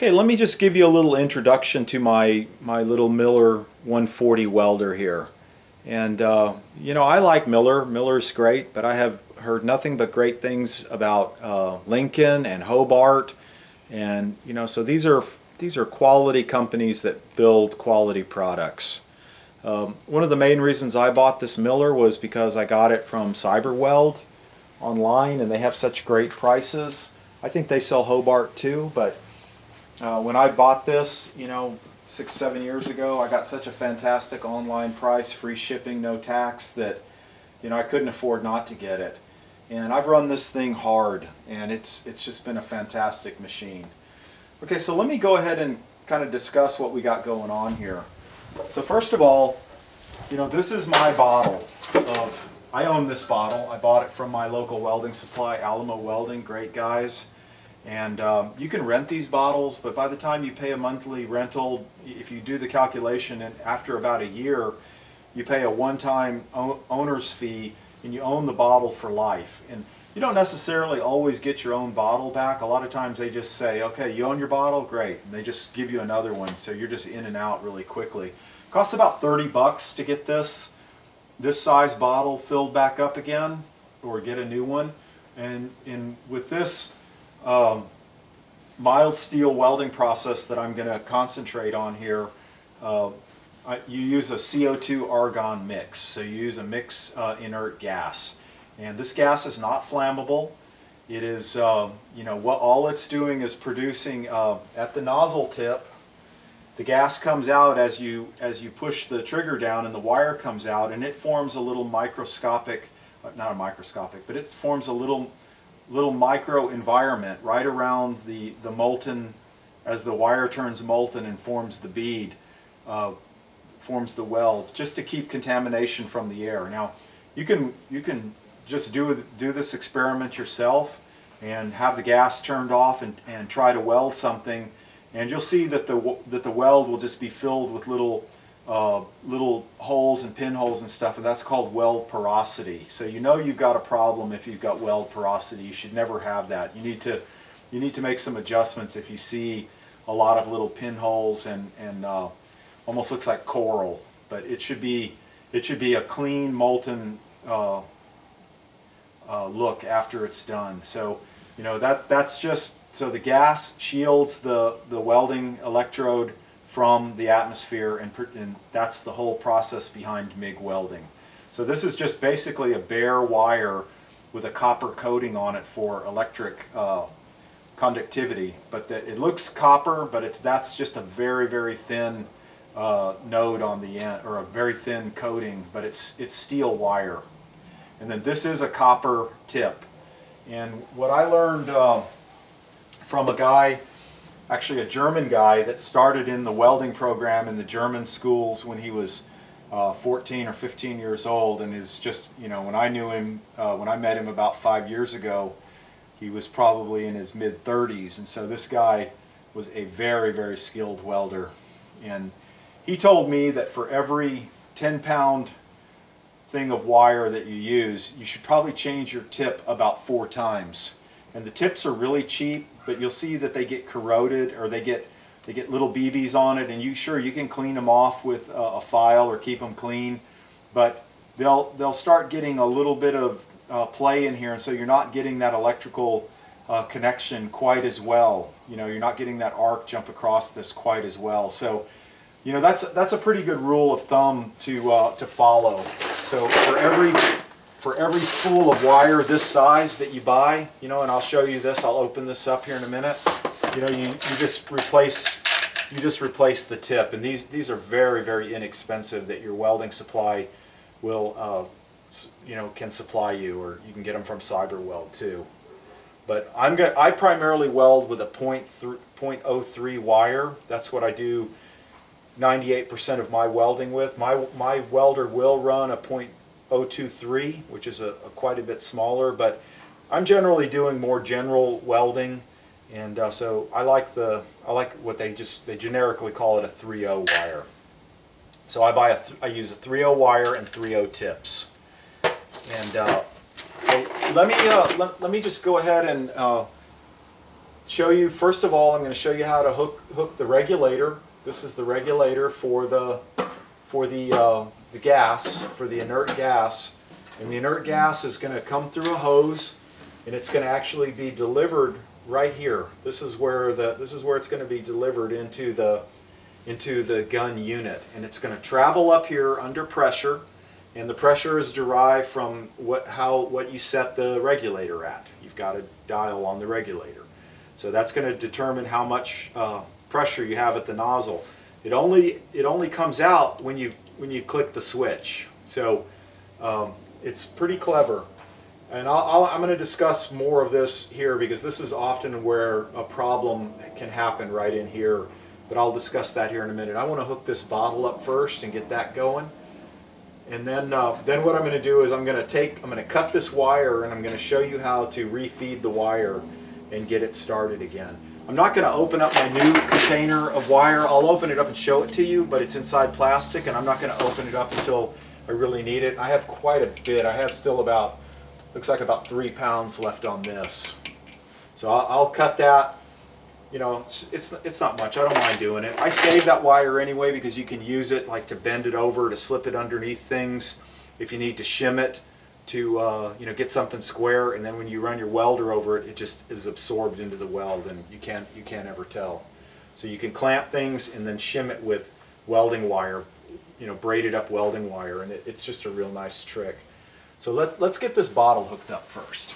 Okay, let me just give you a little introduction to my little Miller 140 welder here. And I like Miller. Miller's great, but I have heard nothing but great things about Lincoln and Hobart, and so these are quality companies that build quality products. One of the main reasons I bought this Miller was because I got it from Cyberweld online, and they have such great prices. I think they sell Hobart too, but when I bought this, 6, 7 years ago, I got such a fantastic online price, free shipping, no tax, that I couldn't afford not to get it. And I've run this thing hard, and it's just been a fantastic machine. Okay, so let me go ahead and kind of discuss what we got going on here. So first of all, this is my bottle I own this bottle. I bought it from my local welding supply, Alamo Welding, great guys. And you can rent these bottles, but by the time you pay a monthly rental, if you do the calculation, and after about a year, you pay a one-time owner's fee, and you own the bottle for life. And you don't necessarily always get your own bottle back. A lot of times they just say, okay, you own your bottle, great. And they just give you another one, so you're just in and out really quickly. It costs about 30 bucks to get this size bottle filled back up again, or get a new one. And with this mild steel welding process that I'm going to concentrate on here, you use a CO2 argon mix. So you use a mix inert gas, and this gas is not flammable. It is, what all it's doing is producing at the nozzle tip. The gas comes out as you push the trigger down, and the wire comes out, and it forms a little microscopic, not a microscopic, but it forms a little micro environment right around the molten, as the wire turns molten and forms the bead, forms the weld, just to keep contamination from the air. Now, you can just do this experiment yourself and have the gas turned off and try to weld something, and you'll see that the weld will just be filled with little holes and pinholes and stuff, and that's called weld porosity. So you've got a problem if you've got weld porosity. You should never have that. You need to make some adjustments if you see a lot of little pinholes and almost looks like coral. But it should be a clean molten look after it's done. So that's just so the gas shields the welding electrode from the atmosphere, and that's the whole process behind MIG welding. So this is just basically a bare wire with a copper coating on it for electric conductivity. But it looks copper, but that's just a very, very thin node on the end, or a very thin coating, but it's steel wire. And then this is a copper tip. And what I learned from a guy, actually a German guy that started in the welding program in the German schools when he was 14 or 15 years old, and is just, when I knew him, when I met him about 5 years ago, he was probably in his mid-30s, and so this guy was a very, very skilled welder. And he told me that for every 10-pound thing of wire that you use, you should probably change your tip about 4 times. And the tips are really cheap, but you'll see that they get corroded, or they get little BBs on it, and you can clean them off with a file or keep them clean, but they'll start getting a little bit of play in here, and so you're not getting that electrical connection quite as well. You're not getting that arc jump across this quite as well. So that's a pretty good rule of thumb to follow. So for every spool of wire this size that you buy, and I'll show you this, I'll open this up here in a minute, you just replace the tip. And these are very, very inexpensive, that your welding supply will can supply you, or you can get them from Cyberweld too. But I primarily weld with a .03 wire. That's what I do 98% of my welding with. My welder will run a .023, which is quite a bit smaller, but I'm generally doing more general welding, and so I like what they generically call it a 3/0 wire. So I use a 3/0 wire and 3/0 tips. And so let me just go ahead and show you, first of all, I'm going to show you how to hook the regulator. This is the regulator for the gas, for the inert gas. And the inert gas is going to come through a hose, and it's going to actually be delivered right here. This is where it's going to be delivered into the gun unit, and it's going to travel up here under pressure, and the pressure is derived from what you set the regulator at. You've got a dial on the regulator, so that's going to determine how much pressure you have at the nozzle. It only comes out when you click the switch. So it's pretty clever. And I'm going to discuss more of this here because this is often where a problem can happen right in here. But I'll discuss that here in a minute. I want to hook this bottle up first and get that going. And then what I'm going to do is I'm going to cut this wire, and I'm going to show you how to refeed the wire and get it started again. I'm not going to open up my new container of wire. I'll open it up and show it to you, but it's inside plastic, and I'm not going to open it up until I really need it. I have quite a bit. I have still looks like about 3 pounds left on this. So I'll cut that. You know, it's not much. I don't mind doing it. I save that wire anyway because you can use it like to bend it over, to slip it underneath things, if you need to shim it, to you know, get something square, and then when you run your welder over it, it just is absorbed into the weld, and you can't ever tell. So you can clamp things and then shim it with welding wire, you know, braided up welding wire, and it's just a real nice trick. So let's get this bottle hooked up first.